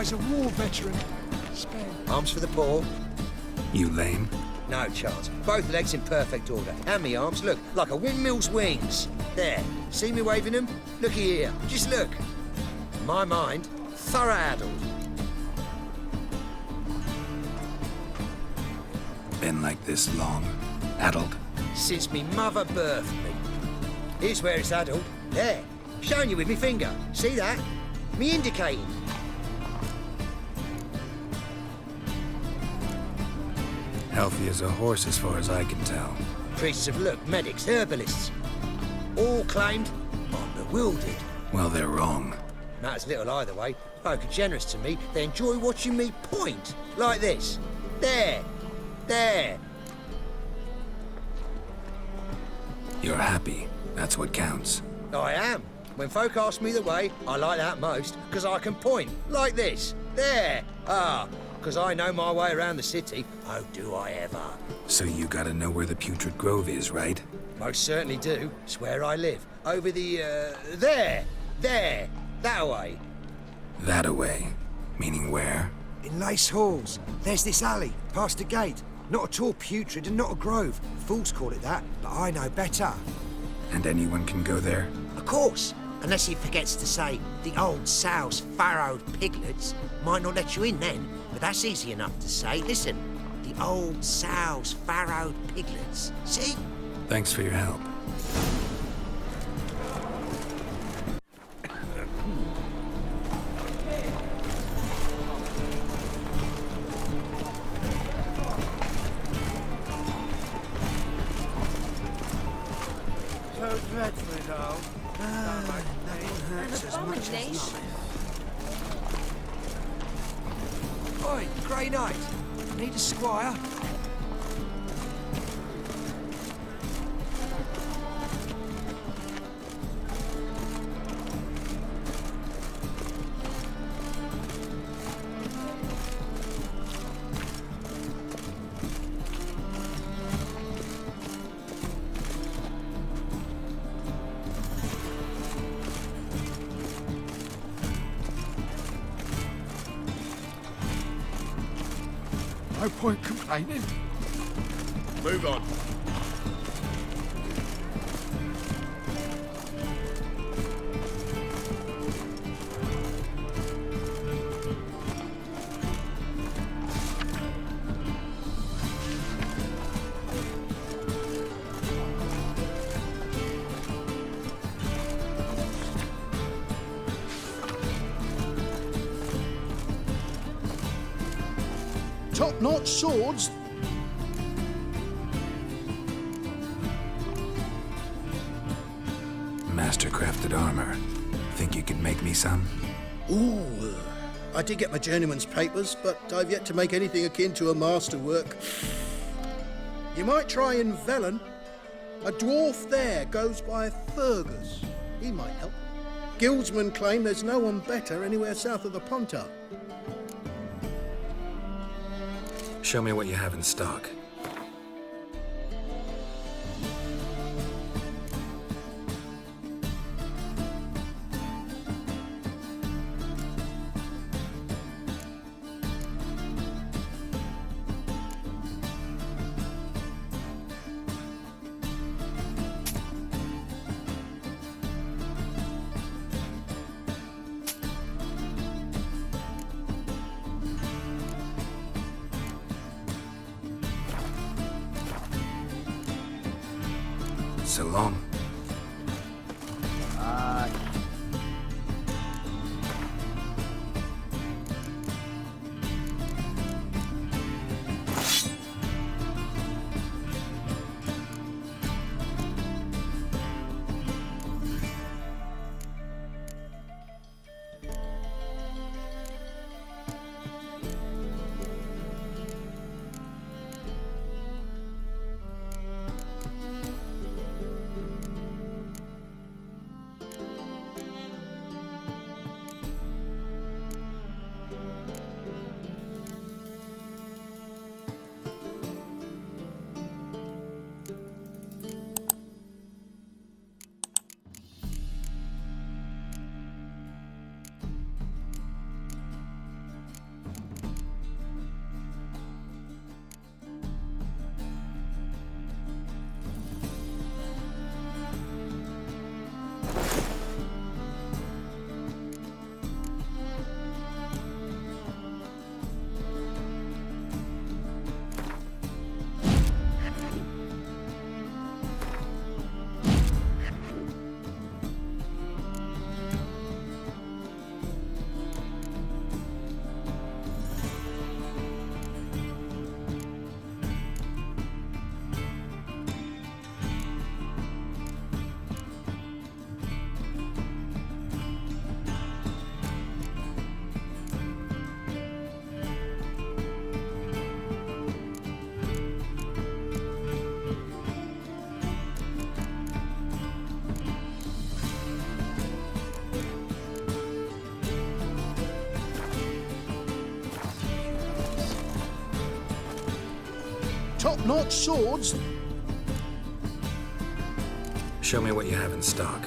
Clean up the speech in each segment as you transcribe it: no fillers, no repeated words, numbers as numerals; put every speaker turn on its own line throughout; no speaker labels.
guy's a war veteran. Spare.
Arms for the poor.
You lame?
No chance. Both legs in perfect order. And me arms, look, like a windmill's wings. There. See me waving them? Looky here. Just look. My mind, thorough addled.
Been like this long? Addled?
Since me mother birthed me. Here's where it's addled. There. Showing you with me finger. See that? Me indicating.
Healthy as a horse as far as I can tell.
Priests of look, medics, herbalists. All claimed I'm bewildered.
Well, they're wrong.
Matters little either way. Folk are generous to me. They enjoy watching me point. Like this. There. There.
You're happy. That's what counts.
I am. When folk ask me the way, I like that most, because I can point. Like this. There. Ah. Because I know my way around the city. Oh, do I ever.
So you gotta know where the Putrid Grove is, right?
Most certainly do. It's where I live. Over the, there. There. That way.
That-a-way. Meaning where?
In Lace Halls. There's this alley, past the gate. Not at all putrid and not a grove. Fools call it that, but I know better.
And anyone can go there?
Of course. Unless he forgets to say, the old sow's farrowed piglets. Might not let you in then, but that's easy enough to say. Listen, the old sow's farrowed piglets. See?
Thanks for your help.
So dreadful it all. Nothing hurts as much as nothing. Oi, Grey Knight. Need a squire?
No point complaining.
Move on.
Top-notch swords.
Master-crafted armor. Think you could make me some?
Ooh, I did get my journeyman's papers, but I've yet to make anything akin to a masterwork. You might try in Velen. A dwarf there goes by Fergus. He might help. Guildsmen claim there's no one better anywhere south of the Pontar.
Show me what you have in stock. So long.
top-notch swords.
Show me what you have in stock.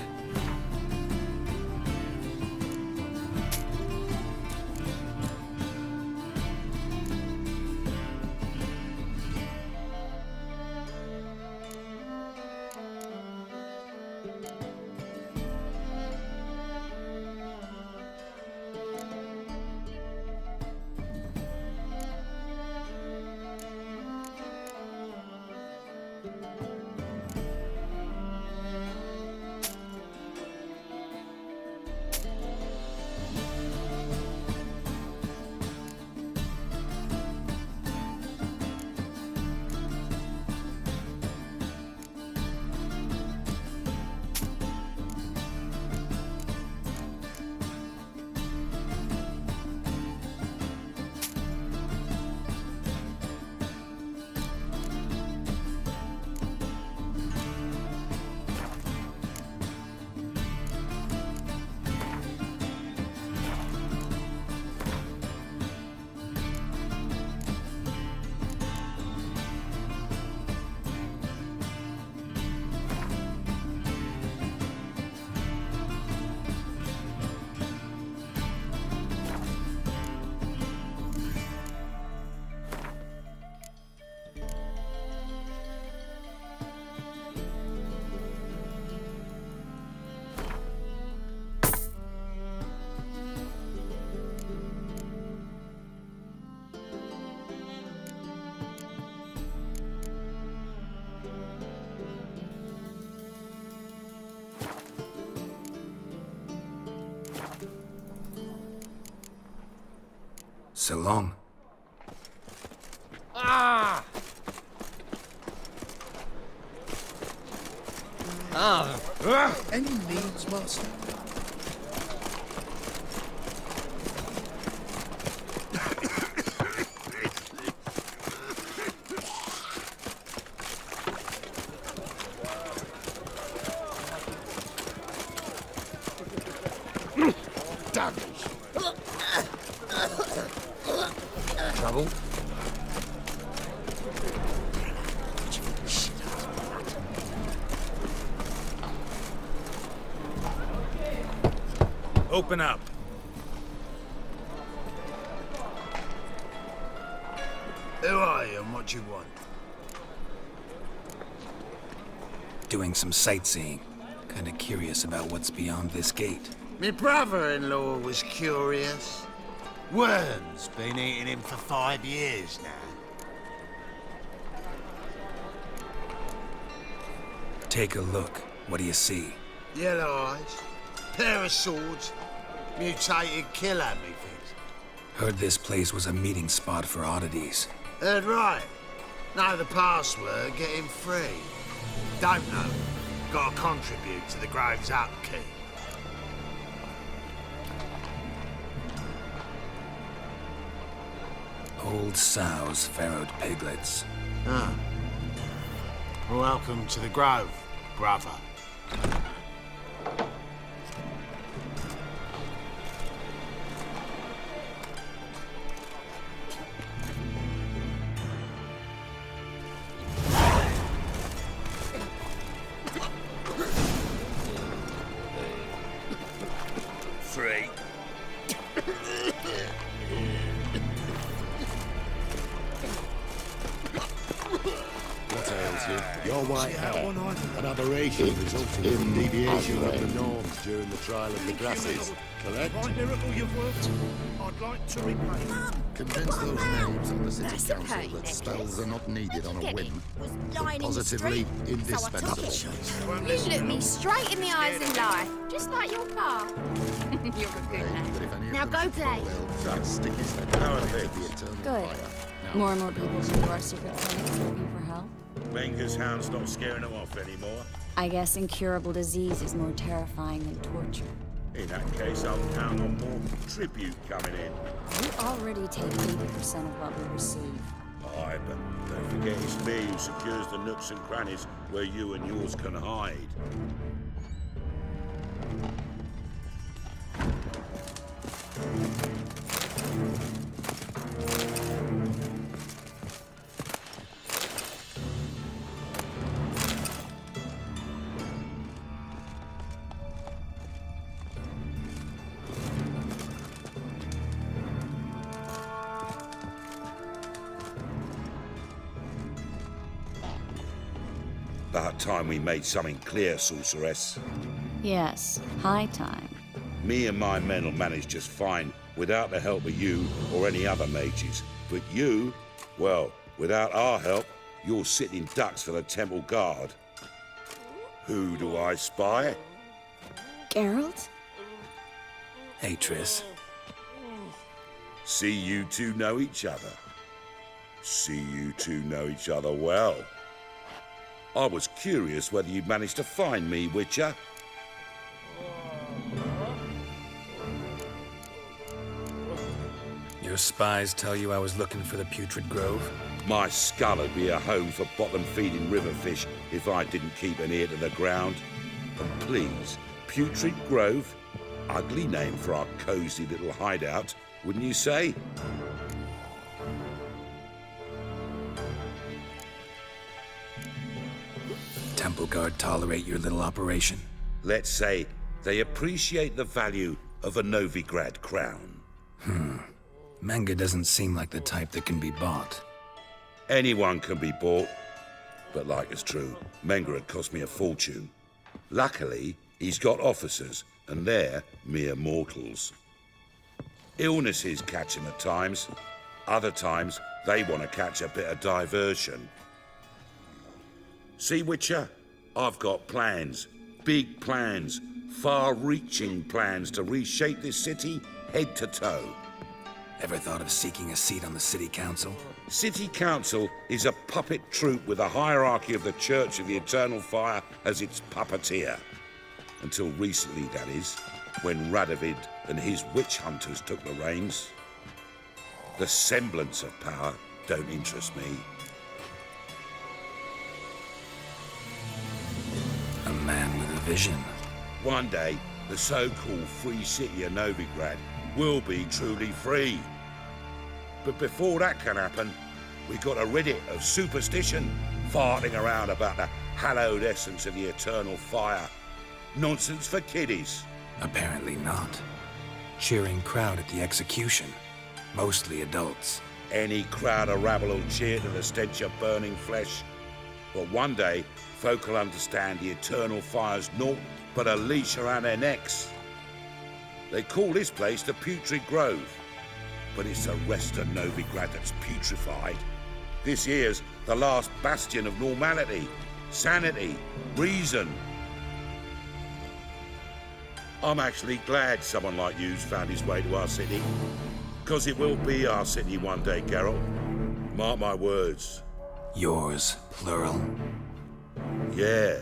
So long.
Ah! Ah!
Any needs, master?
Trouble?
Open up.
Who are you and what do you want?
Doing some sightseeing. Kinda curious about what's beyond this gate.
My brother-in-law was curious. Worm's been eating him for 5 years now.
Take a look. What do you see?
Yellow eyes, pair of swords, mutated killer, methinks.
Heard this place was a meeting spot for oddities.
Heard right. Know the password, get him free. Don't know. Gotta contribute to the Grove's upkeep.
Old sows, farrowed piglets.
Ah. Welcome to the Grove, brother.
Free.
What ails you? Your white hair. An aberration resulting from deviation from the norms during the trial of the grasses. Correct?
Miracle you've worked. I'd like to repay.
Convince those names on the city
That's a
council
pay
that spells are not needed on a
Get
whim.
it? Was
But
lying in the
positively
street,
indispensable.
So I took it. You look me straight in the eyes and lie, just like your pa. You're a good man. Now go play.
Well, stick his head
How are
into
things?
the eternal
Good.
fire.
More and more people come to our secret clinics looking for help.
Wenger's hound's not scaring them off anymore.
I guess incurable disease is more terrifying than torture.
In that case, I'll count on more tribute coming in.
We already take 80% of what we receive.
Aye, but don't forget it's me who secures the nooks and crannies where you and yours can hide. About time we made something clear, sorceress.
Yes, high time.
Me and my men will manage just fine without the help of you or any other mages. But you, well, without our help, you're sitting ducks for the temple guard. Who do I spy?
Geralt?
Hey, Triss.
See you two know each other. See you two know each other well. I was curious whether you'd managed to find me, Witcher.
Your spies tell you I was looking for the Putrid Grove?
My skull would be a home for bottom-feeding river fish if I didn't keep an ear to the ground. And please, Putrid Grove? Ugly name for our cosy little hideout, wouldn't you say?
Temple Guard tolerate your little operation?
Let's say they appreciate the value of a Novigrad crown.
Menge doesn't seem like the type that can be bought.
Anyone can be bought. But like it's true, Menge had cost me a fortune. Luckily, he's got officers, and they're mere mortals. Illnesses catch him at times. Other times, they want to catch a bit of diversion. See, Witcher? I've got plans. Big plans. Far-reaching plans to reshape this city head to toe.
Ever thought of seeking a seat on the city council?
City Council is a puppet troupe with a hierarchy of the Church of the Eternal Fire as its puppeteer. Until recently, that is, when Radovid and his witch hunters took the reins. The semblance of power don't interest me.
A man with a vision.
One day, the so-called free city of Novigrad will be truly free. But before that can happen, we got to rid it of superstition, farting around about the hallowed essence of the eternal fire. Nonsense for kiddies.
Apparently not. Cheering crowd at the execution. Mostly adults.
Any crowd of rabble will cheer to the stench of burning flesh. But one day, folk will understand the eternal fire's naught but a leash around their necks. They call this place the Putrid Grove, but it's the rest of Novigrad that's putrefied. This here's the last bastion of normality, sanity, reason. I'm actually glad someone like you's found his way to our city, because it will be our city one day, Geralt. Mark my words.
Yours, plural.
Yeah,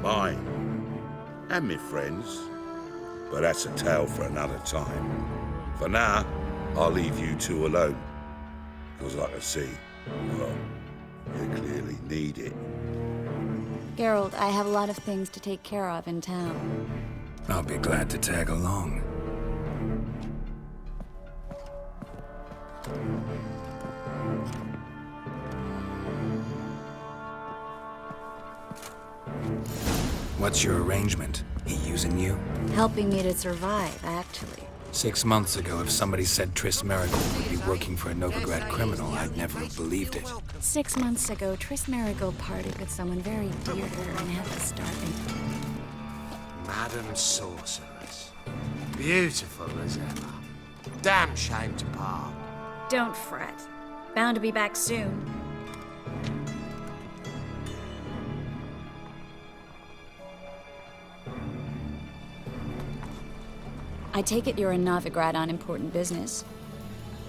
mine. And my friends. But that's a tale for another time. For now, I'll leave you two alone. Because like I see, well, you clearly need it.
Geralt, I have a lot of things to take care of in town.
I'll be glad to tag along. What's your arrangement? He using you?
Helping me to survive, actually.
6 months ago, if somebody said Triss Marigold would be working for a Novigrad criminal, I'd never have believed it.
6 months ago, Triss Marigold partied with someone very dear to her and had to start it.
Madam Sorceress. Beautiful as ever. Damn shame to part.
Don't fret. Bound to be back soon. I take it you're in Novigrad on important business.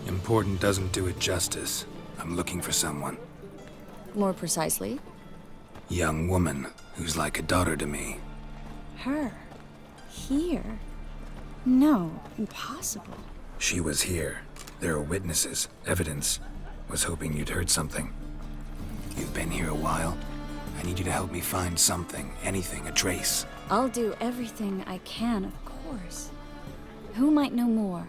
Important doesn't do it justice. I'm looking for someone.
More precisely?
Young woman who's like a daughter to me.
Her? Here? No, impossible.
She was here. There are witnesses, evidence. Was hoping you'd heard something. You've been here a while. I need you to help me find something, anything, a trace.
I'll do everything I can, of course. Who might know more?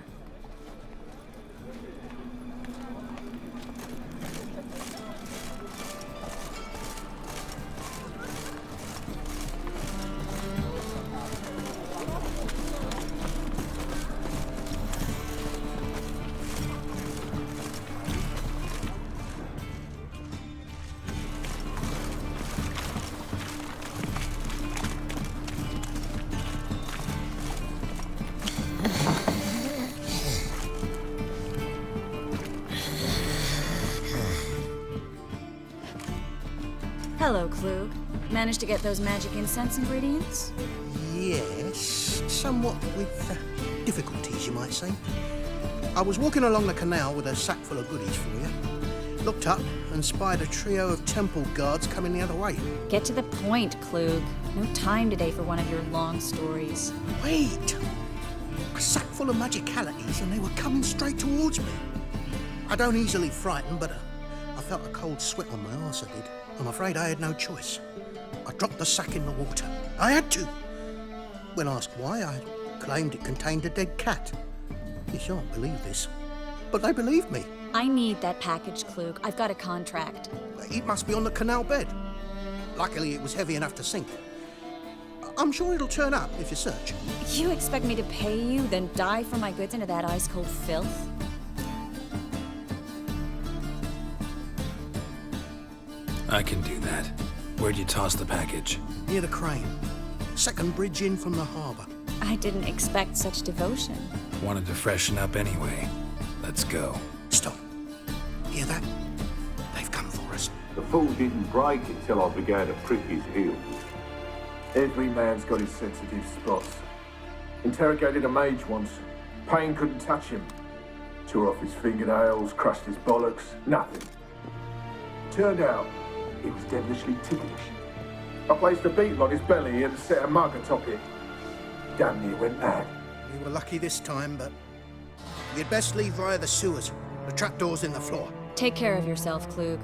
Hello, Klug. Managed to get those magic incense ingredients?
Yes, somewhat with difficulties, you might say. I was walking along the canal with a sack full of goodies for you. Looked up and spied a trio of temple guards coming the other way.
Get to the point, Klug. No time today for one of your long stories.
Wait! A sack full of magicalities and they were coming straight towards me. I don't easily frighten, but I felt a cold sweat on my arse, I did. I'm afraid I had no choice. I dropped the sack in the water. I had to. When asked why, I claimed it contained a dead cat. You shan't believe this, but they believed me.
I need that package, Klug. I've got a contract.
It must be on the canal bed. Luckily, it was heavy enough to sink. I'm sure it'll turn up if you search.
You expect me to pay you, then dive for my goods into that ice-cold filth?
I can do that. Where'd you toss the package?
Near the crane. Second bridge in from the harbour.
I didn't expect such devotion.
Wanted to freshen up anyway. Let's go.
Stop. Hear that? They've come for us.
The fool didn't break it till I began to prick his heels. Every man's got his sensitive spots. Interrogated a mage once. Pain couldn't touch him. Tore off his fingernails, crushed his bollocks, nothing. Turned out, he was devilishly ticklish. I placed a beetle on his belly and set a mug atop it. Damn near went mad.
We were lucky this time, but you'd best leave via the sewers. The trapdoor's in the floor.
Take care of yourself, Klug.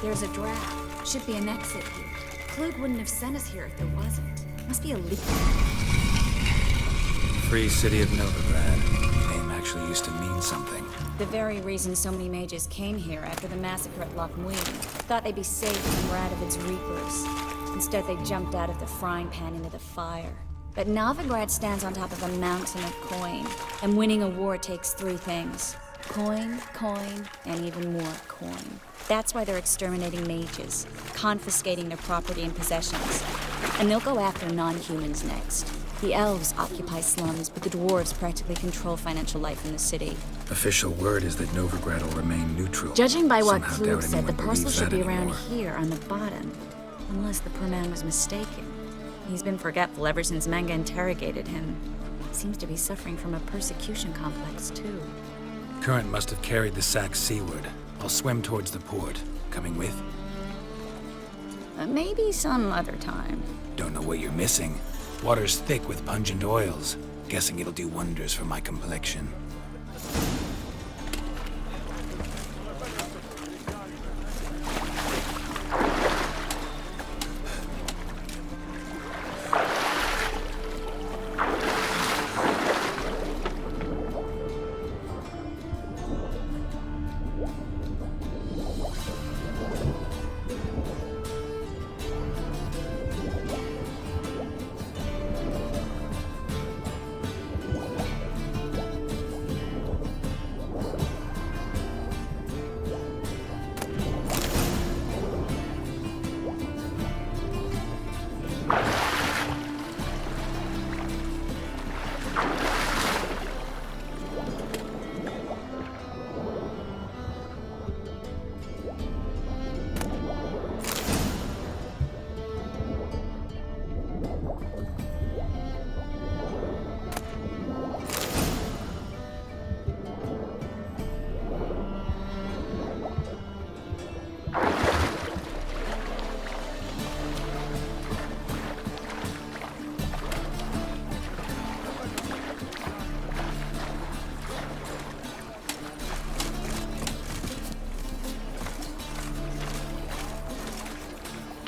There's a draft. Should be an exit here. Klug wouldn't have sent us here if there wasn't. Must be a leak.
Free City of Novigrad. Name actually used to mean something.
The very reason so many mages came here after the massacre at Loch Muin. Thought they'd be safe from Radovic's reapers. Instead, they jumped out of the frying pan into the fire. But Novigrad stands on top of a mountain of coin. And winning a war takes three things. Coin, coin, and even more coin. That's why they're exterminating mages, confiscating their property and possessions. And they'll go after non-humans next. The elves occupy slums, but the dwarves practically control financial life in the city.
Official word is that Novigrad will remain neutral.
Judging by what
Somehow
Klug
doubt
said, the
anyone
parcel
believes
should
that
be around
anymore.
here on the bottom. Unless the poor man was mistaken. He's been forgetful ever since Manga interrogated him. Seems to be suffering from a persecution complex, too.
Current must have carried the sack seaward. I'll swim towards the port. Coming with?
Maybe some other time.
Don't know what you're missing. Water's thick with pungent oils. Guessing it'll do wonders for my complexion.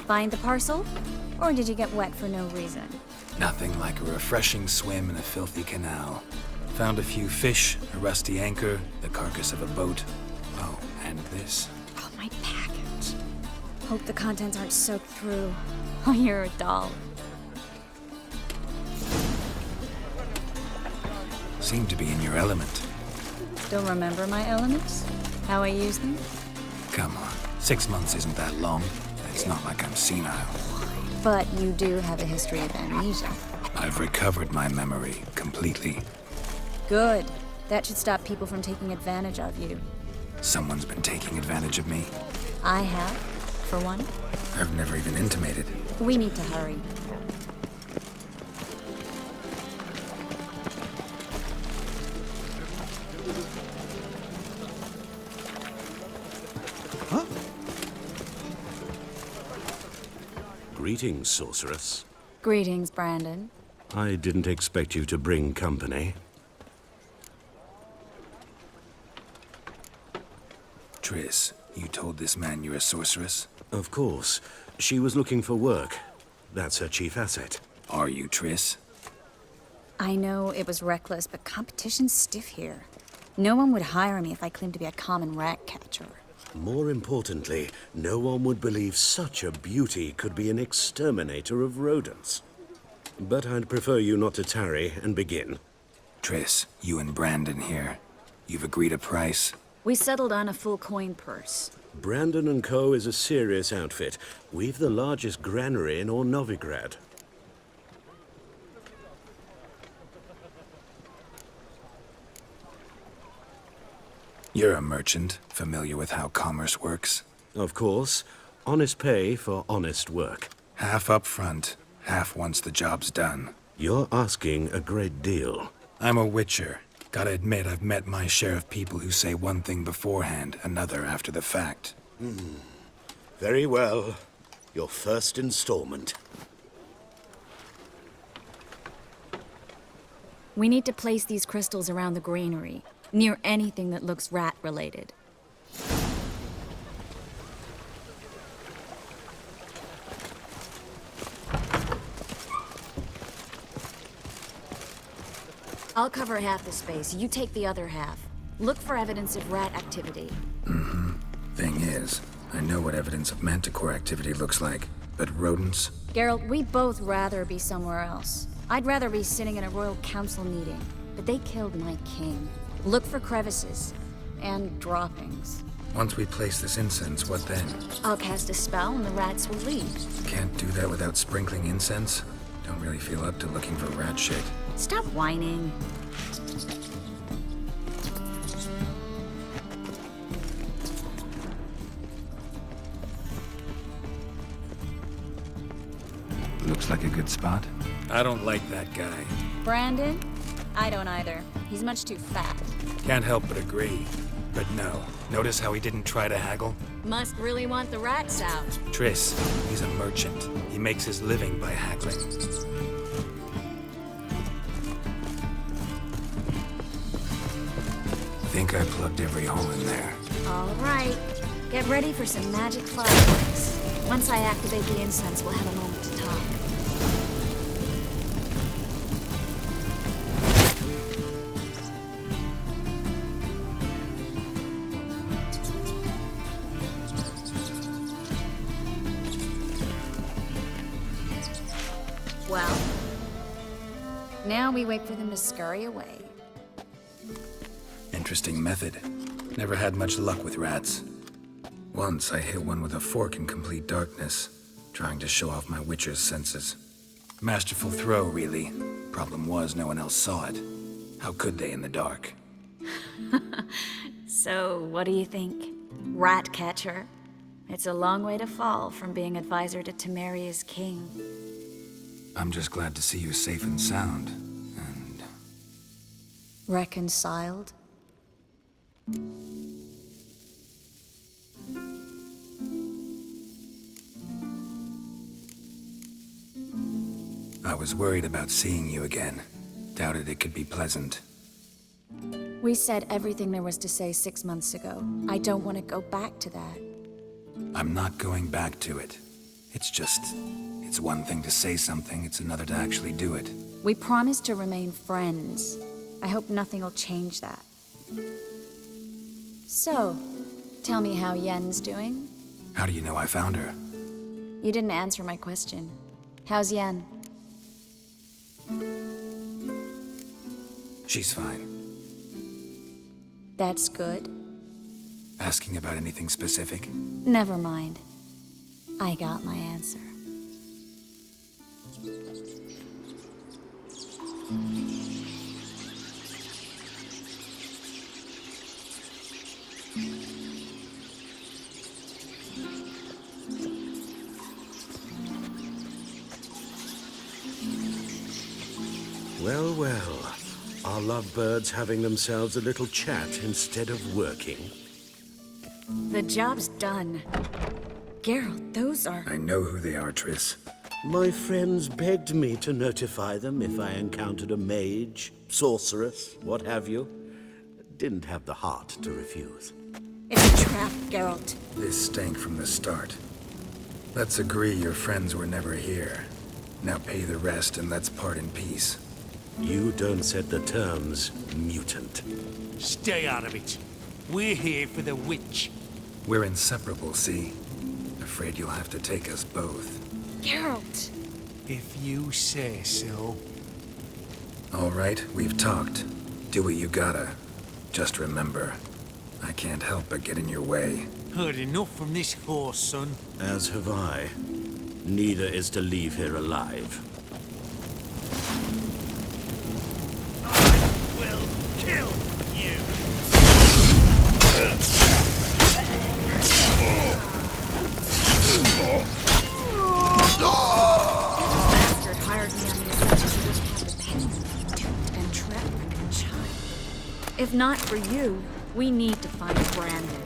Find the parcel? Or did you get wet for no reason?
Nothing like a refreshing swim in a filthy canal. Found a few fish, a rusty anchor, the carcass of a boat. Oh, and this.
Oh, my package. Hope the contents aren't soaked through. Oh, you're a doll.
Seem to be in your element.
Still remember my elements? How I use them?
Come on, 6 months isn't that long. It's not like I'm senile.
But you do have a history of amnesia.
I've recovered my memory completely.
Good. That should stop people from taking advantage of you.
Someone's been taking advantage of me.
I have, for one.
I've never even intimated.
We need to hurry.
Greetings, sorceress.
Greetings, Brandon.
I didn't expect you to bring company.
Triss, you told this man you're a sorceress?
Of course. She was looking for work. That's her chief asset.
Are you, Triss?
I know it was reckless, but competition's stiff here. No one would hire me if I claimed to be a common rat catcher.
More importantly, no one would believe such a beauty could be an exterminator of rodents. But I'd prefer you not to tarry and begin.
Triss, you and Brandon here. You've agreed a price?
We settled on a full coin purse.
Brandon & Co. is a serious outfit. We've the largest granary in all Novigrad.
You're a merchant, familiar with how commerce works?
Of course. Honest pay for honest work.
Half up front, half once the job's done.
You're asking a great deal.
I'm a witcher. Gotta admit, I've met my share of people who say one thing beforehand, another after the fact.
Very well. Your first installment.
We need to place these crystals around the granary, near anything that looks rat-related. I'll cover half the space, you take the other half. Look for evidence of rat activity.
Thing is, I know what evidence of manticore activity looks like, but rodents?
Geralt, we'd both rather be somewhere else. I'd rather be sitting in a royal council meeting, but they killed my king. Look for crevices and droppings.
Once we place this incense, what then?
I'll cast a spell and the rats will leave.
Can't do that without sprinkling incense? Don't really feel up to looking for rat shit.
Stop whining.
Looks like a good spot. I don't like that guy.
Brandon? I don't either. He's much too fat.
Can't help but agree. But no. Notice how he didn't try to haggle?
Must really want the rats out.
Triss, he's a merchant. He makes his living by haggling. Think I plugged every hole in there.
All right. Get ready for some magic fireworks. Once I activate the incense, we'll have a moment to talk. Well, now we wait for them to scurry away.
Interesting method. Never had much luck with rats. Once I hit one with a fork in complete darkness, trying to show off my witcher's senses. Masterful throw, really. Problem was, no one else saw it. How could they in the dark?
So, what do you think? Rat catcher? It's a long way to fall from being advisor to Temeria's king.
I'm just glad to see you safe and sound, and...
Reconciled?
I was worried about seeing you again. Doubted it could be pleasant.
We said everything there was to say 6 months ago. I don't want to go back to that.
I'm not going back to it. It's one thing to say something, it's another to actually do it.
We promised to remain friends. I hope nothing will change that. So, tell me how Yen's doing?
How do you know I found her?
You didn't answer my question. How's Yen?
She's fine.
That's good.
Asking about anything specific?
Never mind. I got my answer.
Well, well. Are lovebirds having themselves a little chat instead of working?
The job's done. Geralt, those are...
I know who they are, Triss.
My friends begged me to notify them if I encountered a mage, sorceress, what have you. Didn't have the heart to refuse.
It's a trap, Geralt.
This stank from the start. Let's agree your friends were never here. Now pay the rest and let's part in peace.
You don't set the terms, mutant.
Stay out of it. We're here for the witch.
We're inseparable, see? Afraid you'll have to take us both.
Geralt!
If you say so.
All right, we've talked. Do what you gotta. Just remember, I can't help but get in your way.
Heard enough from this horse, son.
As have I. Neither is to leave here alive.
Will kill you.
Bastard hired me on the assumption he would have to pay me, duped and trapped like a child. If not for you, we need to find Brandon.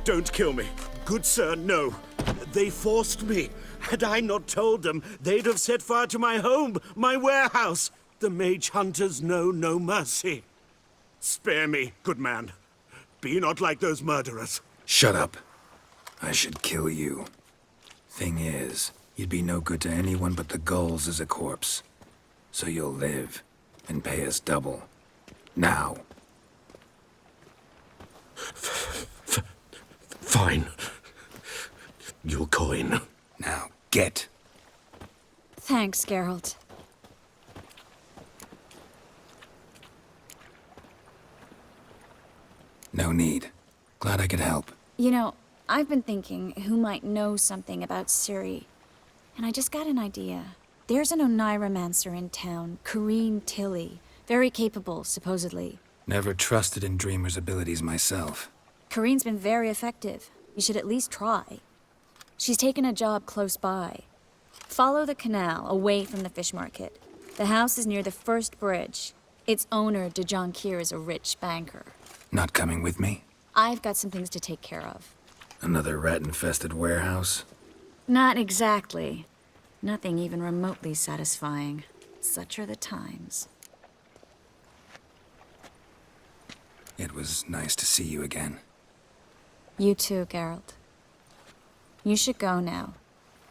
Don't kill me. Good sir, no. They forced me. Had I not told them, they'd have set fire to my home, my warehouse. The mage hunters know no mercy. Spare me, good man. Be not like those murderers.
Shut up. I should kill you. Thing is, you'd be no good to anyone but the gulls as a corpse. So you'll live and pay us double. Now.
Fine. Your coin.
Now, get.
Thanks, Geralt.
No need. Glad I could help.
You know, I've been thinking who might know something about Ciri. And I just got an idea. There's an Oneiromancer in town, Corrine Tilly. Very capable, supposedly.
Never trusted in Dreamer's abilities myself.
Corrine's been very effective. You should at least try. She's taken a job close by. Follow the canal, away from the fish market. The house is near the first bridge. Its owner, de Jonquière, is a rich banker.
Not coming with me?
I've got some things to take care of.
Another rat-infested warehouse?
Not exactly. Nothing even remotely satisfying. Such are the times.
It was nice to see you again.
You too, Geralt. You should go now,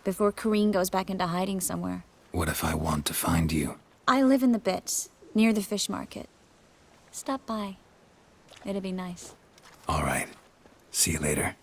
before Corrine goes back into hiding somewhere.
What if I want to find you?
I live in the Bits, near the fish market. Stop by. It'd be nice.
All right. See you later.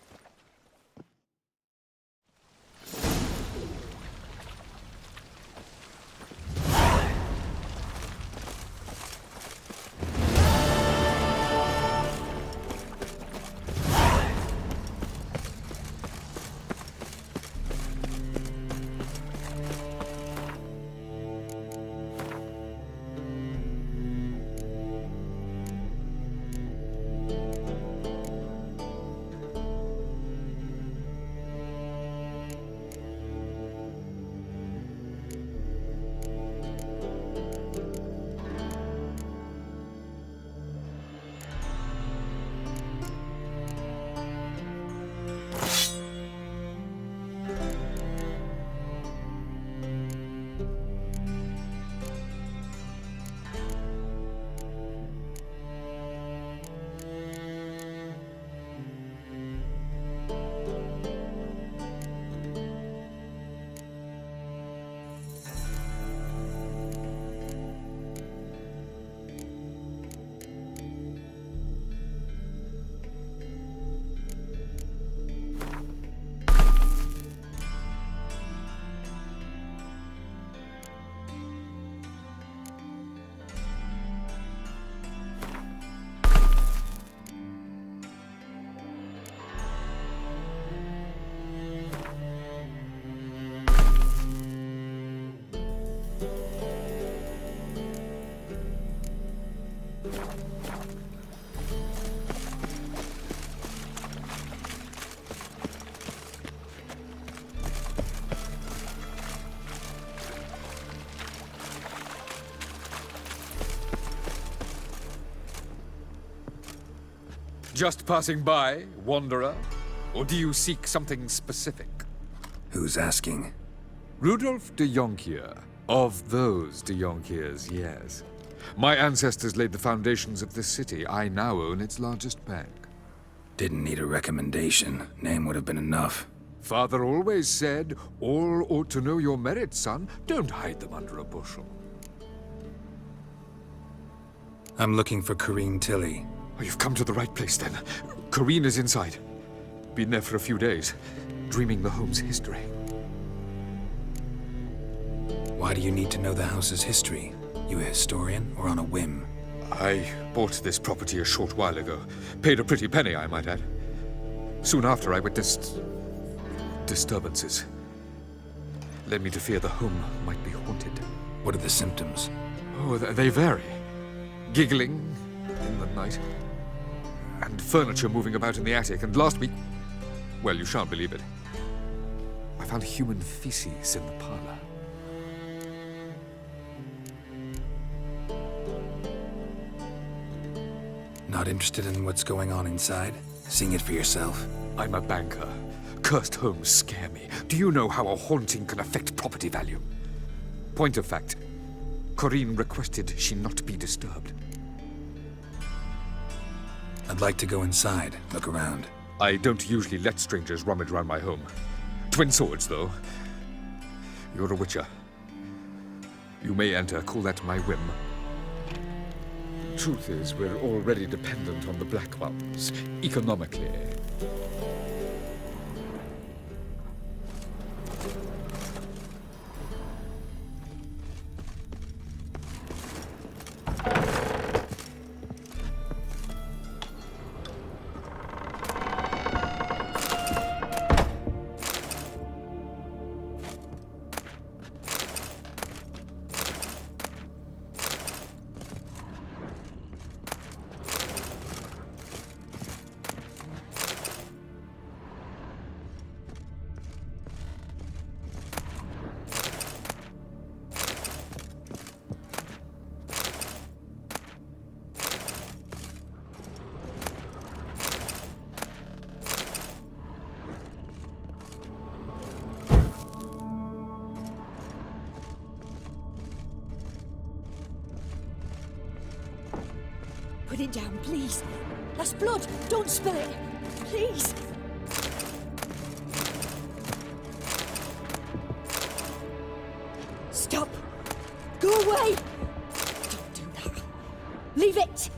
Just passing by, wanderer? Or do you seek something specific?
Who's asking?
Rudolf de Jonquière. Of those de Jonquières, yes. My ancestors laid the foundations of this city. I now own its largest bank.
Didn't need a recommendation. Name would have been enough.
Father always said, all ought to know your merits, son. Don't hide them under a bushel.
I'm looking for Corrine Tilly.
Oh, you've come to the right place, then. Corrine is inside. Been there for a few days, dreaming the home's history.
Why do you need to know the house's history? You a historian, or on a whim?
I bought this property a short while ago. Paid a pretty penny, I might add. Soon after, I witnessed disturbances. Led me to fear the home might be haunted.
What are the symptoms?
Oh, they vary. Giggling in the night. And furniture moving about in the attic. And last week, well, you shan't believe it, I found human feces in the parlor.
Not interested in what's going on inside? Seeing it for yourself?
I'm a banker. Cursed homes scare me. Do you know how a haunting can affect property value? Point of fact, Corinne requested she not be disturbed.
I'd like to go inside, look around.
I don't usually let strangers rummage around my home. Twin swords, though. You're a witcher. You may enter, call that my whim. Truth is, we're already dependent on the Black Ones, economically.
Put it down, please. That's blood. Don't spill it. Please. Stop. Go away. Don't do that. Leave it.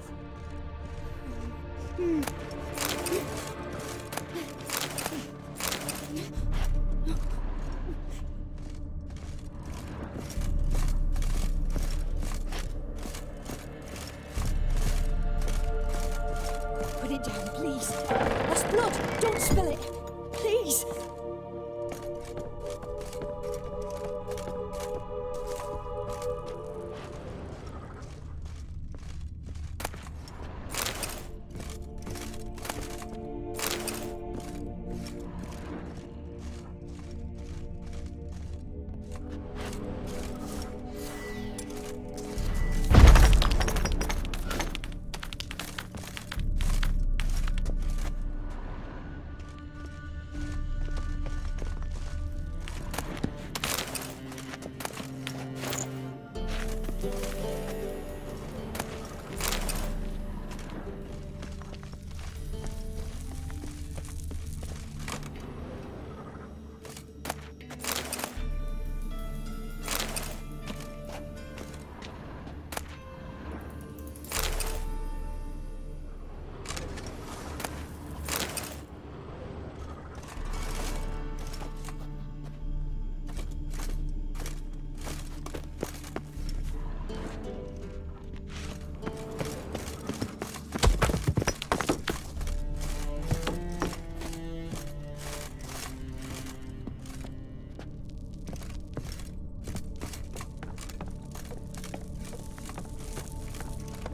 Put it down, please. That's blood. Don't spill it. Please.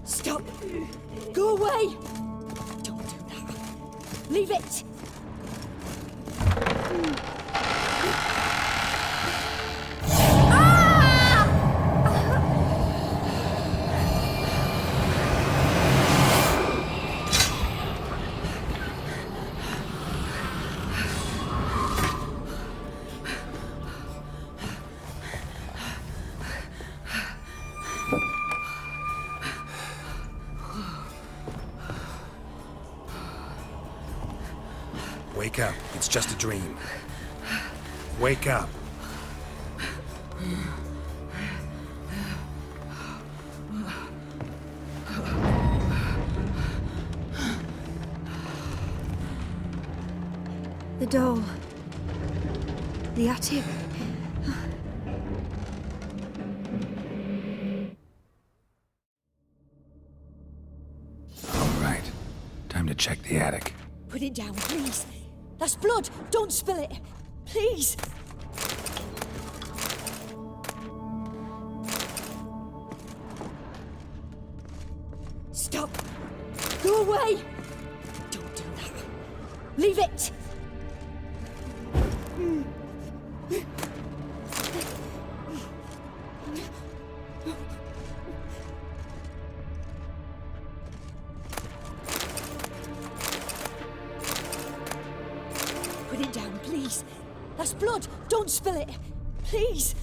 Stop! Go away! Don't do that. Leave it!
Wake up. It's just a dream. Wake up.
The doll. The attic.
All right. Time to check the attic.
Put it down, please. That's blood. Don't spill it. Please. Stop. Go away. Don't do that. Leave it.
Please. That's blood. Don't spill it. Please.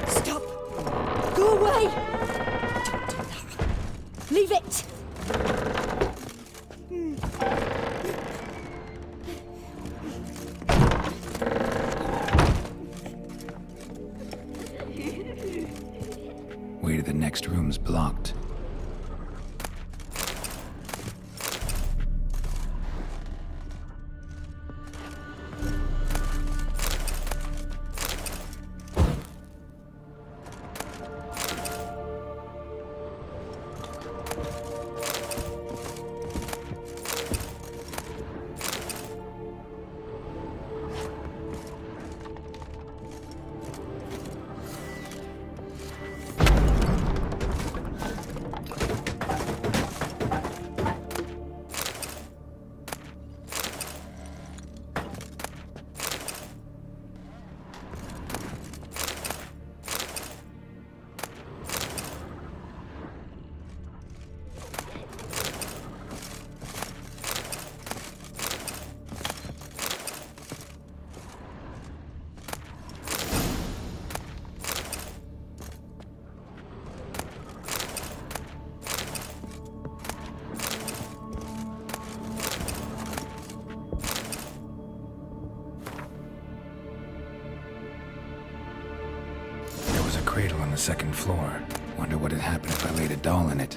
Stop. Go away. Don't do that. Leave it.
Way to the next room's blocked. Cradle on the second floor. Wonder what had happened if I laid a doll in it.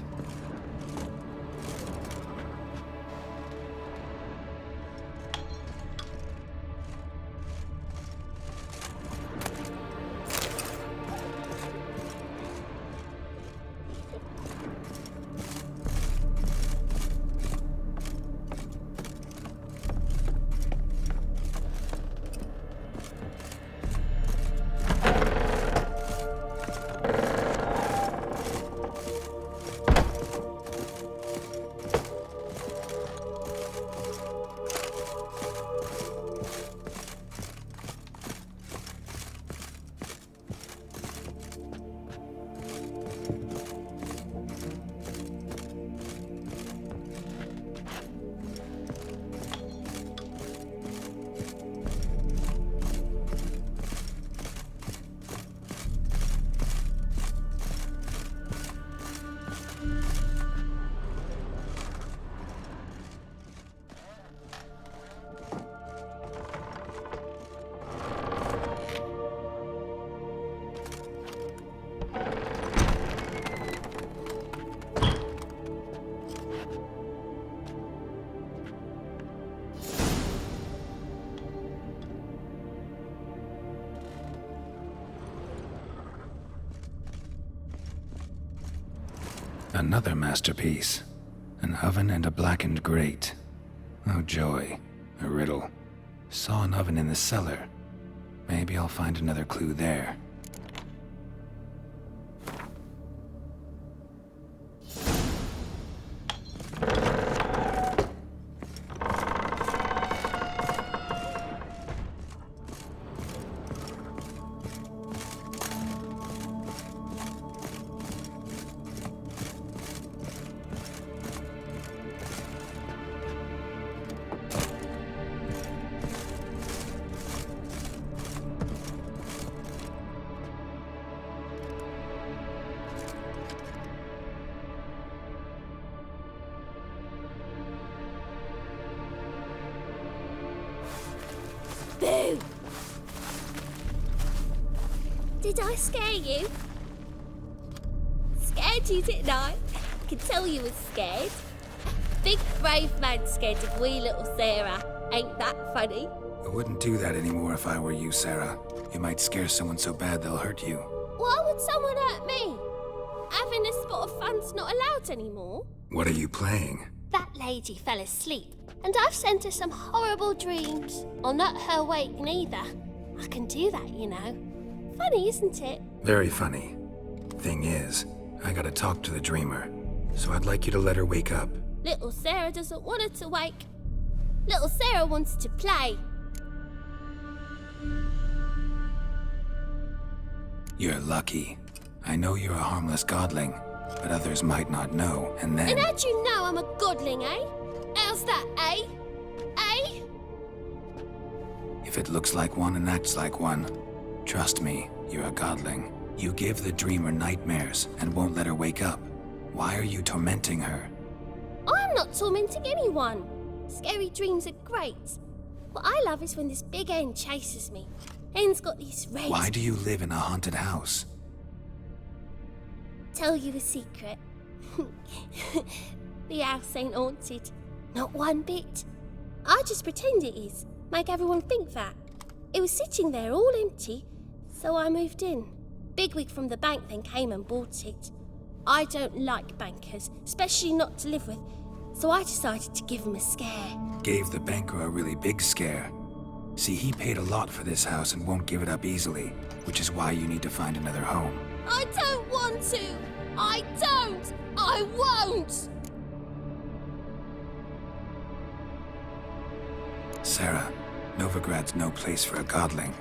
Another masterpiece. An oven and a blackened grate. Oh joy. A riddle. Saw an oven in the cellar. Maybe I'll find another clue there.
Boo! Did I scare you? Scared you, didn't I? I could tell you was scared. Big brave man scared of wee little Sarah. Ain't that funny?
I wouldn't do that anymore if I were you, Sarah. You might scare someone so bad they'll hurt you.
Why would someone hurt me? Having a spot of fun's not allowed anymore.
What are you playing?
That lady fell asleep, and I've sent her some horrible dreams. Or not her wake neither. I can do that, you know. Funny, isn't it?
Very funny. Thing is, I gotta talk to the dreamer. So I'd like you to let her wake up.
Little Sarah doesn't want her to wake. Little Sarah wanted to play.
You're lucky. I know you're a harmless godling, but others might not know, and then...
And how'd you know I'm a godling, eh? How's that, eh? Eh?
If it looks like one and acts like one, trust me, you're a godling. You give the dreamer nightmares and won't let her wake up. Why are you tormenting her?
I'm not tormenting anyone. Scary dreams are great. What I love is when this big hen chases me. Hen's got these red...
Why do you live in a haunted house?
Tell you a secret. The house ain't haunted. Not one bit. I just pretend it is. Make everyone think that. It was sitting there all empty, so I moved in. Bigwig from the bank then came and bought it. I don't like bankers, especially not to live with, so I decided to give him a scare.
Gave the banker a really big scare. See, he paid a lot for this house and won't give it up easily, which is why you need to find another home.
I don't want to! I don't! I won't!
Sarah, Novigrad's no place for a godling.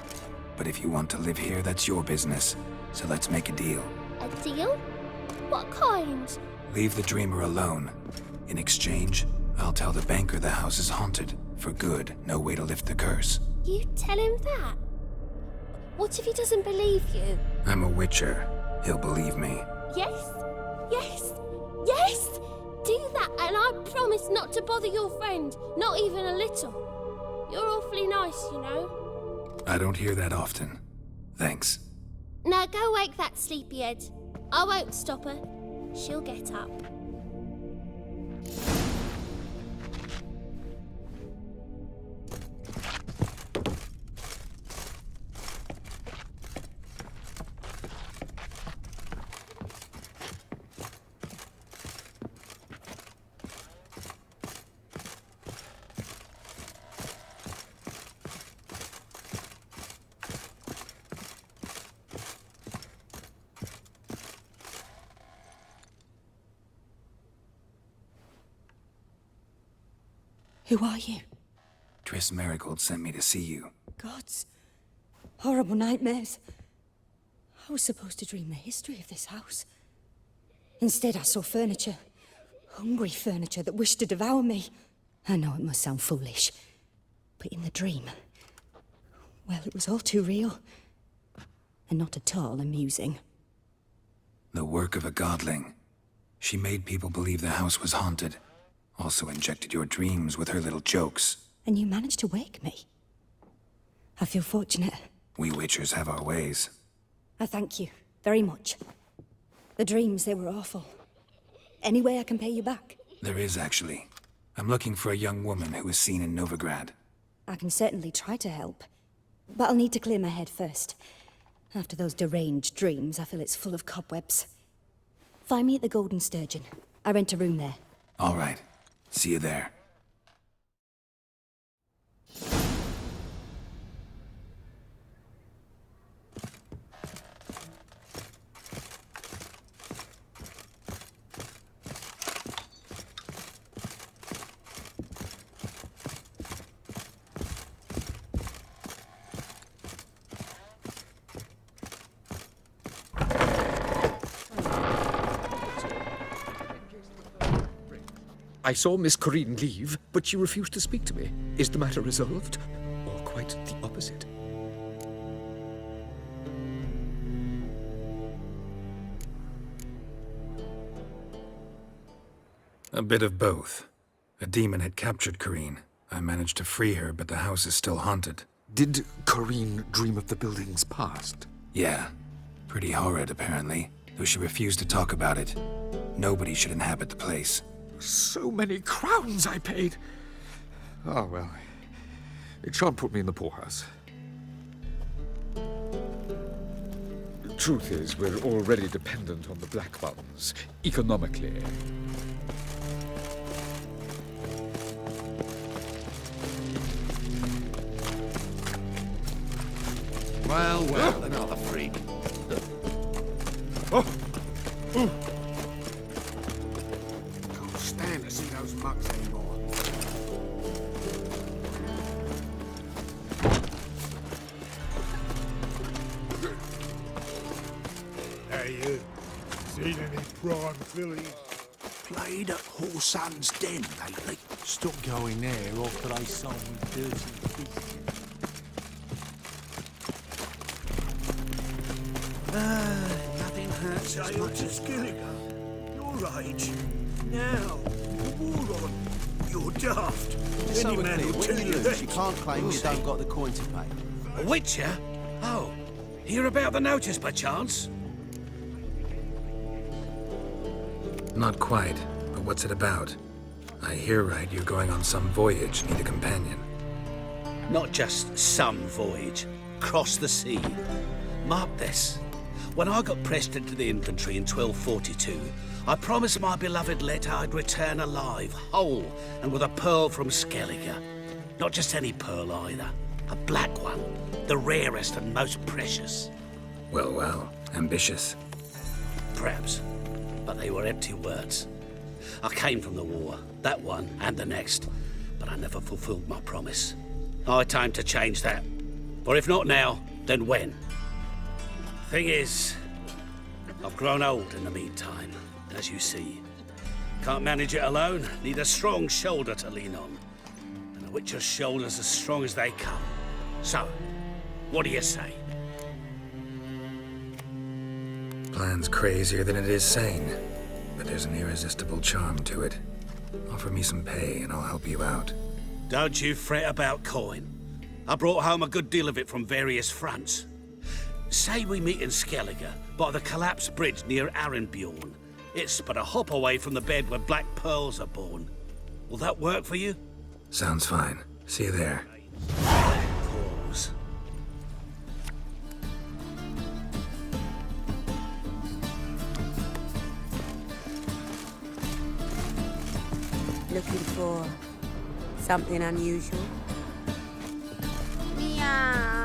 But if you want to live here, that's your business. So let's make a deal.
A deal? What kind?
Leave the dreamer alone. In exchange, I'll tell the banker the house is haunted. For good, no way to lift the curse.
You tell him that? What if he doesn't believe you?
I'm a witcher. He'll believe me.
Yes? Yes? Yes! Do that and I promise not to bother your friend. Not even a little. You're awfully nice, you know.
I don't hear that often. Thanks.
Now go wake that sleepyhead. I won't stop her. She'll get up.
Who are you?
Triss Marigold sent me to see you.
Gods. Horrible nightmares. I was supposed to dream the history of this house. Instead, I saw furniture. Hungry furniture that wished to devour me. I know it must sound foolish, but in the dream, well, it was all too real. And not at all amusing.
The work of a godling. She made people believe the house was haunted. Also injected your dreams with her little jokes.
And you managed to wake me. I feel fortunate.
We witchers have our ways.
I thank you very much. The dreams, they were awful. Any way I can pay you back?
There is, actually. I'm looking for a young woman who was seen in Novigrad.
I can certainly try to help. But I'll need to clear my head first. After those deranged dreams, I feel it's full of cobwebs. Find me at the Golden Sturgeon. I rent a room there.
All right. See you there.
I saw Miss Corinne leave, but she refused to speak to me. Is the matter resolved? Or quite the opposite?
A bit of both. A demon had captured Corinne. I managed to free her, but the house is still haunted.
Did Corinne dream of the building's past?
Yeah. Pretty horrid, apparently, though she refused to talk about it. Nobody should inhabit the place.
So many crowns I paid. Oh, well. It shan't put me in the poorhouse. The truth is, we're already dependent on the black buttons, economically.
Well, well, another freak.
Oh! Ooh. Can't stand to see those mugs anymore. prime fillies.
Played at Whoreson's Den lately.
Stop going there, or could I sold me dirty fish?
Nothing hurts as much as Gilligan. Your age. Now, the war on. You're daft.
So
Any
we're
man
clear,
will
when
tell
you
you
lose,
that.
you can't claim you don't got the coin to pay.
A witcher? Oh, hear about the notice by chance?
Not quite, but what's it about? I hear right you're going on some voyage, need a companion.
Not just some voyage. Cross the sea. Mark this. When I got pressed into the infantry in 1242, I promised my beloved Letta I'd return alive, whole, and with a pearl from Skellige. Not just any pearl either. A black one. The rarest and most precious.
Well, well, ambitious.
Perhaps. But they were empty words. I came from the war, that one and the next, but I never fulfilled my promise. High time to change that. For if not now, then when? Thing is, I've grown old in the meantime, as you see. Can't manage it alone, need a strong shoulder to lean on. And a witcher's shoulder's as strong as they come. So, what do you say?
Plan's crazier than it is sane, but there's an irresistible charm to it. Offer me some pay and I'll help you out.
Don't you fret about coin. I brought home a good deal of it from various fronts. Say we meet in Skellige, by the collapsed bridge near Arenbjorn. It's but a hop away from the bed where black pearls are born. Will that work for you?
Sounds fine. See you there.
Pause.
Looking for something unusual?
Meow.